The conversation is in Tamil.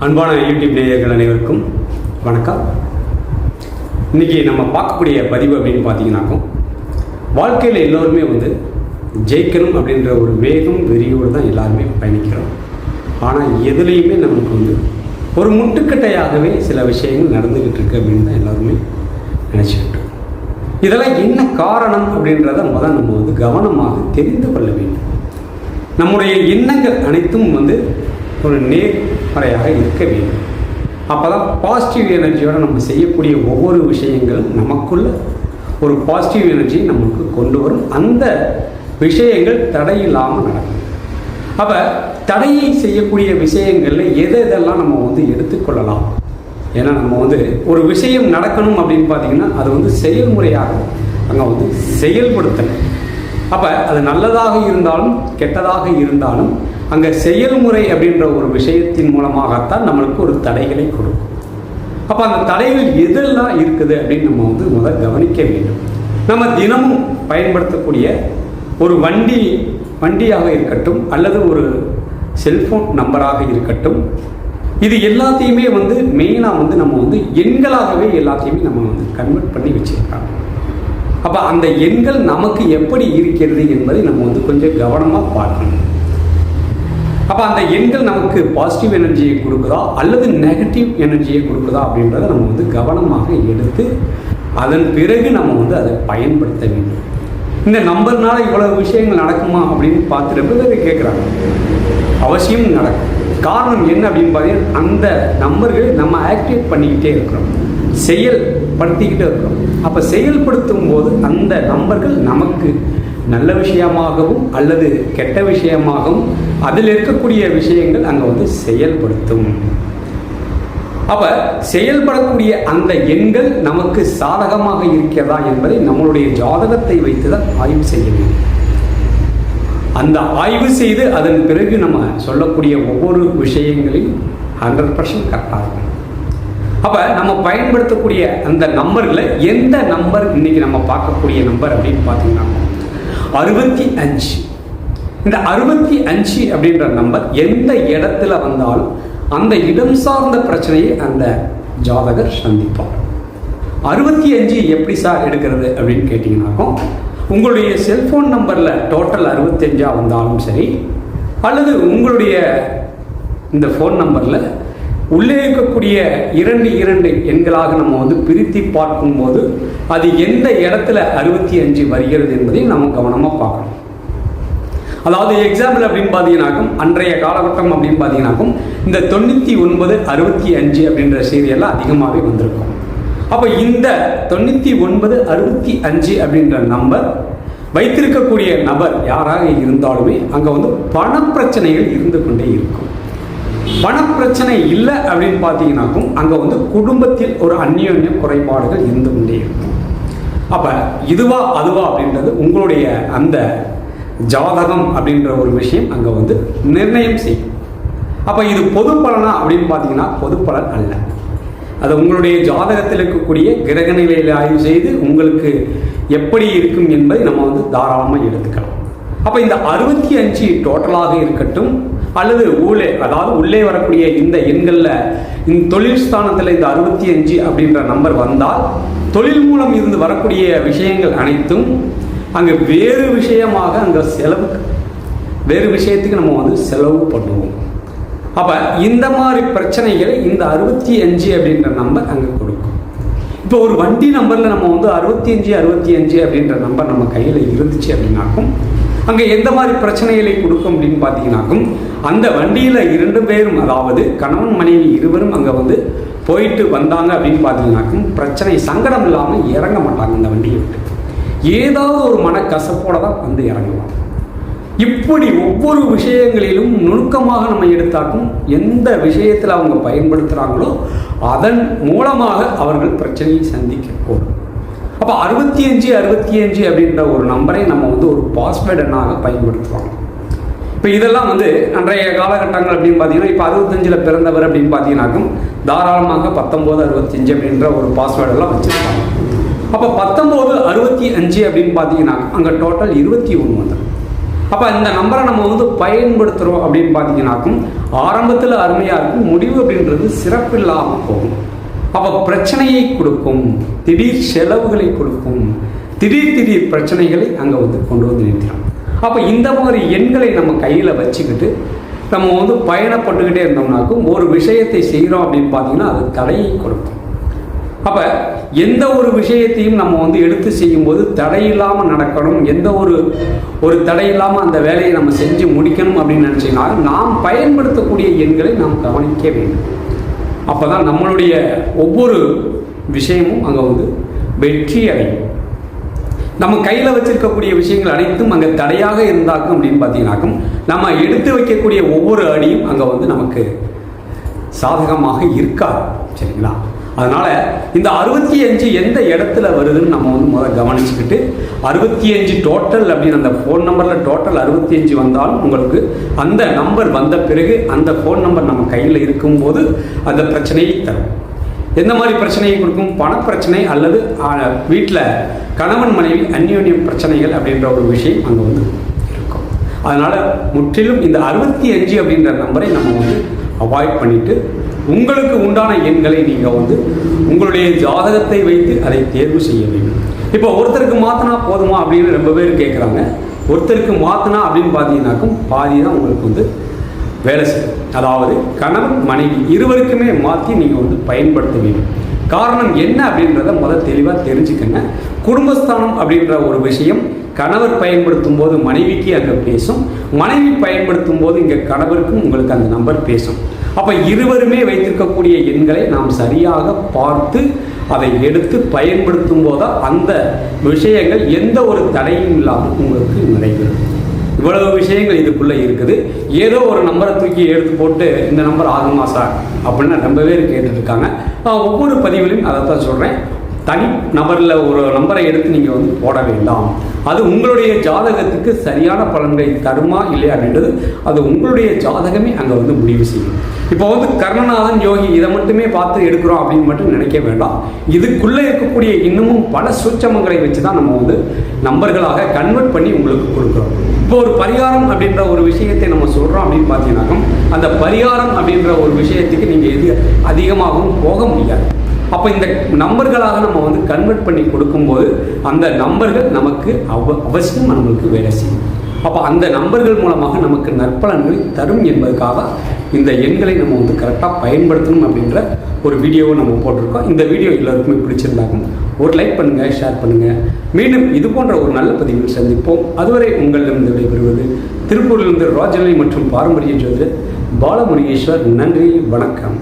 அன்பான யூடியூப் நேயர்கள் அனைவருக்கும் வணக்கம். இன்றைக்கி நம்ம பார்க்கக்கூடிய பதிவு அப்படின்னு பார்த்தீங்கன்னாக்கும், வாழ்க்கையில் எல்லோருமே ஜெயிக்கணும் அப்படின்ற ஒரு வேகம் வெறியோடு தான் எல்லாருமே பயணிக்கிறோம். ஆனால் எதுலேயுமே நமக்கு ஒரு முட்டுக்கட்டையாகவே சில விஷயங்கள் நடந்துக்கிட்டு இருக்கு அப்படின்னு தான் எல்லாருமே நினச்சிக்கிட்டோம். இதெல்லாம் என்ன காரணம் அப்படின்றத நம்ம கவனமாக தெரிந்து கொள்ள வேண்டும். நம்முடைய எண்ணங்கள் அனைத்தும் ஒரு நேர்மறையாக இருக்க வேண்டும். அப்போ தான் பாசிட்டிவ் எனர்ஜியோடு நம்ம செய்யக்கூடிய ஒவ்வொரு விஷயங்களும் நமக்குள்ள ஒரு பாசிட்டிவ் எனர்ஜி நமக்கு கொண்டு வரும். அந்த விஷயங்கள் தடையில்லாமல் நடக்கும். அப்போ தடையை செய்யக்கூடிய விஷயங்களில் எதெல்லாம் நம்ம எடுத்துக்கொள்ளலாம். ஏன்னா நம்ம ஒரு விஷயம் நடக்கணும் அப்படின்னு பார்த்தீங்கன்னா அது செயல்முறையாக அங்கே செயல்படுத்தணும். அப்போ அது நல்லதாக இருந்தாலும் கெட்டதாக இருந்தாலும் அங்கே செயல்முறை அப்படின்ற ஒரு விஷயத்தின் மூலமாகத்தான் நம்மளுக்கு ஒரு தடைகளை கொடுக்கும். அப்போ அந்த தடைகள் எதெல்லாம் இருக்குது அப்படின்னு நம்ம முதல் கவனிக்க வேண்டும். நம்ம தினமும் பயன்படுத்தக்கூடிய ஒரு வண்டியாக இருக்கட்டும் அல்லது ஒரு செல்ஃபோன் நம்பராக இருக்கட்டும், இது எல்லாத்தையுமே மெயினாக நம்ம எண்களாகவே எல்லாத்தையுமே நம்ம கன்வெர்ட் பண்ணி வச்சுருக்காங்க. அப்போ அந்த எண்கள் நமக்கு எப்படி இருக்கிறது என்பதை நம்ம கொஞ்சம் கவனமாக பார்க்கணும். அப்போ அந்த எண்கள் நமக்கு பாசிட்டிவ் எனர்ஜியை கொடுக்குதா அல்லது நெகட்டிவ் எனர்ஜியை கொடுக்குதா அப்படின்றத நம்ம கவனமாக எடுத்து அதன் பிறகு நம்ம அதை பயன்படுத்த வேண்டும். இந்த நம்பர்னால இவ்வளவு விஷயங்கள் நடக்குமா அப்படின்னு பார்த்து ரொம்ப பேர் கேட்குறாங்க. அவசியம் நடக்கும். காரணம் என்ன அப்படின்னு பார்த்தீங்கன்னா, அந்த நம்பர்கள் நம்ம ஆக்டிவேட் பண்ணிக்கிட்டே இருக்கிறோம், செயல்படுத்திக்கிட்டே இருக்கிறோம். அப்போ செயல்படுத்தும் போது அந்த நம்பர்கள் நமக்கு நல்ல விஷயமாகவும் அல்லது கெட்ட விஷயமாகவும் அதில் இருக்கக்கூடிய விஷயங்கள் அங்கே செயல்படுத்தும். அப்போ செயல்படக்கூடிய அந்த எண்கள் நமக்கு சாதகமாக இருக்கிறதா என்பதை நம்மளுடைய ஜாதகத்தை வைத்து தான் ஆய்வு செய்ய வேண்டும். அந்த ஆய்வு செய்து அதன் பிறகு நம்ம சொல்லக்கூடிய ஒவ்வொரு விஷயங்களையும் 100% கரெக்டாக இருக்கும். அப்போ நம்ம பயன்படுத்தக்கூடிய அந்த நம்பர்களை எந்த நம்பர் இன்னைக்கு நம்ம பார்க்கக்கூடிய நம்பர் அப்படின்னு பார்த்தீங்கன்னா 65. இந்த 65 அப்படின்ற நம்பர் எந்த இடத்துல வந்தாலும் அந்த இடம் சார்ந்த பிரச்சனையை அந்த ஜாதகர் சந்திப்பார். 65 எப்படி சார் எடுக்கிறது அப்படின்னு கேட்டிங்கன்னாக்கும், உங்களுடைய செல்ஃபோன் நம்பரில் டோட்டல் 65 வந்தாலும் சரி, அல்லது உங்களுடைய இந்த ஃபோன் நம்பரில் உள்ளே இருக்கக்கூடிய 2 எண்களாக நம்ம பிரித்து பார்க்கும்போது அது எந்த இடத்துல 65 வருகிறது என்பதை நம்ம கவனமாக பார்க்கணும். அதாவது எக்ஸாம்பிள் அப்படின்னு பார்த்தீங்கன்னாக்கும், அன்றைய காலகட்டம் அப்படின்னு பார்த்தீங்கன்னாக்கும் இந்த 99 65 அப்படின்ற சீரியல்லாம் அதிகமாகவே வந்திருக்கும். அப்போ இந்த 99 65 அப்படின்ற நம்பர் வைத்திருக்கக்கூடிய நபர் யாராக இருந்தாலுமே அங்கே பணப்பிரச்சனைகள் இருந்து கொண்டே இருக்கும். பணப்பிரச்சனை இல்லை அப்படின்னு பார்த்தீங்கன்னாக்கும் அங்கே குடும்பத்தில் ஒரு அந்யோன்ய குறைபாடுகள் இருந்து கொண்டே இருக்கும். அப்போ இதுவா அதுவா அப்படின்றது உங்களுடைய அந்த ஜாதகம் அப்படின்ற ஒரு விஷயம் அங்கே நிர்ணயம் செய்யும். அப்போ இது பொது பலனா அப்படின்னு பார்த்தீங்கன்னா பொது பலன் அல்ல. அது உங்களுடைய ஜாதகத்தில் இருக்கக்கூடிய கிரக நிலையில் ஆய்வு செய்து உங்களுக்கு எப்படி இருக்கும் என்பதை நம்ம தாராளமாக எடுத்துக்கலாம். அப்போ இந்த 65 டோட்டலாக இருக்கட்டும் அல்லது உள்ளே வரக்கூடிய இந்த எண்களில் இந்த தொழில் ஸ்தானத்தில் இந்த 65 அப்படின்ற நம்பர் வந்தால் தொழில் மூலம் இருந்து வரக்கூடிய விஷயங்கள் அனைத்தும் அங்கே வேறு விஷயமாக அங்கே வேறு விஷயத்துக்கு நம்ம செலவு பண்ணுவோம். அப்போ இந்த மாதிரி பிரச்சனைகளை இந்த 65 அப்படின்ற நம்பர் அங்கே கொடுக்கும். இப்போ ஒரு வண்டி நம்பரில் நம்ம 65 அப்படின்ற நம்பர் நம்ம கையில் இருந்துச்சு அப்படின்னாக்கும் அங்கே எந்த மாதிரி பிரச்சனைகளை கொடுக்கும் அப்படின்னு பார்த்தீங்கன்னாக்கும், அந்த வண்டியில் 2 பேரும், அதாவது கணவன் மனைவி இருவரும் அங்கே போயிட்டு வந்தாங்க அப்படின்னு பார்த்தீங்கன்னாக்கும் பிரச்சனை சங்கடம் இல்லாமல் இறங்க மாட்டாங்க. அந்த வண்டியை விட்டு ஏதாவது ஒரு மனக்கசப்போடு தான் இறங்குவாங்க. இப்படி ஒவ்வொரு விஷயங்களிலும் நுணுக்கமாக நம்ம எடுத்தாக்கும் எந்த விஷயத்தில் அவங்க பயன்படுத்துகிறாங்களோ அதன் மூலமாக அவர்கள் பிரச்சனையை சந்திக்கக்கூடும். அப்போ 65 அப்படின்ற ஒரு நம்பரை நம்ம ஒரு பாஸ்வேர்டு எண்ணாக பயன்படுத்துவாங்க. இப்போ இதெல்லாம் அன்றைய காலகட்டங்கள் அப்படின்னு பார்த்தீங்கன்னா, இப்போ 65 பிறந்தவர் அப்படின்னு பார்த்தீங்கன்னாக்கும் தாராளமாக 1965 அப்படின்ற ஒரு பாஸ்வேர்டெல்லாம் வச்சுருப்பாங்க. அப்போ 1965 அப்படின்னு பார்த்தீங்கன்னா அங்கே டோட்டல் 21 வந்துடும். அப்போ இந்த நம்பரை நம்ம வந்து பயன்படுத்துகிறோம் அப்படின்னு பார்த்தீங்கன்னாக்கும் ஆரம்பத்தில் அருமையாக இருக்கும், முடிவு அப்படின்றது சிறப்பில்லாமல் போகும். அப்போ பிரச்சனையை கொடுக்கும், திடீர் செலவுகளை கொடுக்கும், திடீர் பிரச்சனைகளை அங்கே வந்து கொண்டு வந்து நிறுத்திடும். அப்போ இந்த மாதிரி எண்களை நம்ம கையில் வச்சுக்கிட்டு நம்ம வந்து பயணப்பட்டுக்கிட்டே இருந்தோம்னாக்கும் ஒரு விஷயத்தை செய்கிறோம் அப்படின்னு பார்த்தீங்கன்னா அது தடையை கொடுக்கும். அப்போ எந்த ஒரு விஷயத்தையும் நம்ம வந்து எடுத்து செய்யும்போது தடையில்லாமல் நடக்கணும், எந்த ஒரு தடையில்லாமல் அந்த வேலையை நம்ம செஞ்சு முடிக்கணும் அப்படின்னு நினச்சிங்கன்னா நாம் பயன்படுத்தக்கூடிய எண்களை நாம் கவனிக்க வேண்டும். அப்போ தான் நம்மளுடைய ஒவ்வொரு விஷயமும் அங்கே வந்து வெற்றி அடையும். நம்ம கையில் வச்சிருக்கக்கூடிய விஷயங்கள் அனைத்தும் அங்கே தடையாக இருந்தாக்கும் அப்படின்னு பார்த்தீங்கன்னாக்கும் நம்ம எடுத்து வைக்கக்கூடிய ஒவ்வொரு அடியும் அங்கே வந்து நமக்கு சாதகமாக இருக்காது. சரிங்களா? அதனால் இந்த 65 எந்த இடத்துல வருதுன்னு நம்ம வந்து முதல்ல கவனிச்சுக்கிட்டு 65 டோட்டல் அப்படின்னு அந்த ஃபோன் நம்பரில் டோட்டல் 65 வந்தாலும் உங்களுக்கு அந்த நம்பர் வந்த பிறகு அந்த ஃபோன் நம்பர் நம்ம கையில் இருக்கும்போது அந்த பிரச்சனையை தரும். எந்த மாதிரி பிரச்சனையை கொடுக்கும்? பணப்பிரச்சனை அல்லது வீட்டில் கணவன் மனைவி அந்யோன்யம் பிரச்சனைகள் அப்படின்ற ஒரு விஷயம் அங்கே வந்து இருக்கும். அதனால் முற்றிலும் இந்த 65 அப்படின்ற நம்பரை நம்ம வந்து அவாய்ட் பண்ணிவிட்டு உங்களுக்கு உண்டான எண்களை நீங்கள் வந்து உங்களுடைய ஜாதகத்தை வைத்து அதை தேர்வு செய்ய வேண்டும். இப்போ ஒருத்தருக்கு மாற்றினா போதுமா அப்படின்னு ரொம்ப பேர் கேட்குறாங்க. ஒருத்தருக்கு மாற்றினா அப்படின்னு பார்த்தீங்கன்னாக்கும் பாதி தான் உங்களுக்கு வந்து வேலை செய்யும். அதாவது கணவன் மனைவி இருவருக்குமே மாற்றி நீங்கள் வந்து பயன்படுத்த வேண்டும். காரணம் என்ன அப்படின்றத முதல் தெளிவாக தெரிஞ்சுக்கங்க. குடும்பஸ்தானம் அப்படின்ற ஒரு விஷயம் கணவர் பயன்படுத்தும் போது மனைவிக்கு அங்கே பேசும், மனைவி பயன்படுத்தும் போது இங்கே கணவருக்கும் உங்களுக்கு அந்த நம்பர் பேசும். அப்போ இருவருமே வைத்திருக்கக்கூடிய எண்களை நாம் சரியாக பார்த்து அதை எடுத்து பயன்படுத்தும் போது அந்த விஷயங்கள் எந்த ஒரு தடையும் இல்லாமல் உங்களுக்கு நடைபெறும். இவ்வளவு விஷயங்கள் இதுக்குள்ளே இருக்குது. ஏதோ ஒரு நம்பரை தூக்கி எடுத்து போட்டு இந்த நம்பர் ஆகுமா சார் அப்படின்னு ரொம்ப பேர் கேட்டுட்ருக்காங்க. ஒவ்வொரு பதிவிலையும் அதை தான் சொல்கிறேன். தனி நபரில் ஒரு நம்பரை எடுத்து நீங்கள் வந்து போட வேண்டாம். அது உங்களுடைய ஜாதகத்துக்கு சரியான பலன்களை தருமா இல்லையா அப்படின்றது அது உங்களுடைய ஜாதகமே அங்கே வந்து முடிவு செய்யும். இப்போ வந்து கர்ணநாதன் யோகி இதை மட்டுமே பார்த்து எடுக்கிறோம் அப்படின்னு மட்டும் நினைக்க வேண்டாம். இதுக்குள்ளே இருக்கக்கூடிய இன்னமும் பல சூட்சமங்களை வச்சு தான் நம்ம வந்து நம்பர்களாக கன்வெர்ட் பண்ணி உங்களுக்கு கொடுக்குறோம். இப்போ ஒரு பரிகாரம் அப்படின்ற ஒரு விஷயத்தை நம்ம சொல்கிறோம் அப்படின்னு பார்த்தீங்கன்னாக்கும் அந்த பரிகாரம் அப்படின்ற ஒரு விஷயத்துக்கு நீங்கள் அதிகமாகவும் போக முடியாது. அப்போ இந்த நம்பர்களாக நம்ம வந்து கன்வெர்ட் பண்ணி கொடுக்கும்போது அந்த நம்பர்கள் நமக்கு அவசியம் நம்மளுக்கு வேலை செய்யும். அப்போ அந்த நம்பர்கள் மூலமாக நமக்கு நற்பலன்களை தரும் என்பதற்காக இந்த எண்களை நம்ம வந்து கரெக்டாக பயன்படுத்தணும் அப்படின்ற ஒரு வீடியோவை நம்ம போட்டிருக்கோம். இந்த வீடியோ எல்லாருக்குமே பிடிச்சிருந்தாங்க ஒரு லைக் பண்ணுங்கள், ஷேர் பண்ணுங்கள். மீண்டும் இது போன்ற ஒரு நல்ல பதிவில் சந்திப்போம். அதுவரை உங்களிடமிருந்து விடைபெறுவது திருப்பூரிலிருந்து ராஜநிலை மற்றும் பாரம்பரிய ஜோதிடர் பாலமுருகேஸ்வர். நன்றி, வணக்கம்.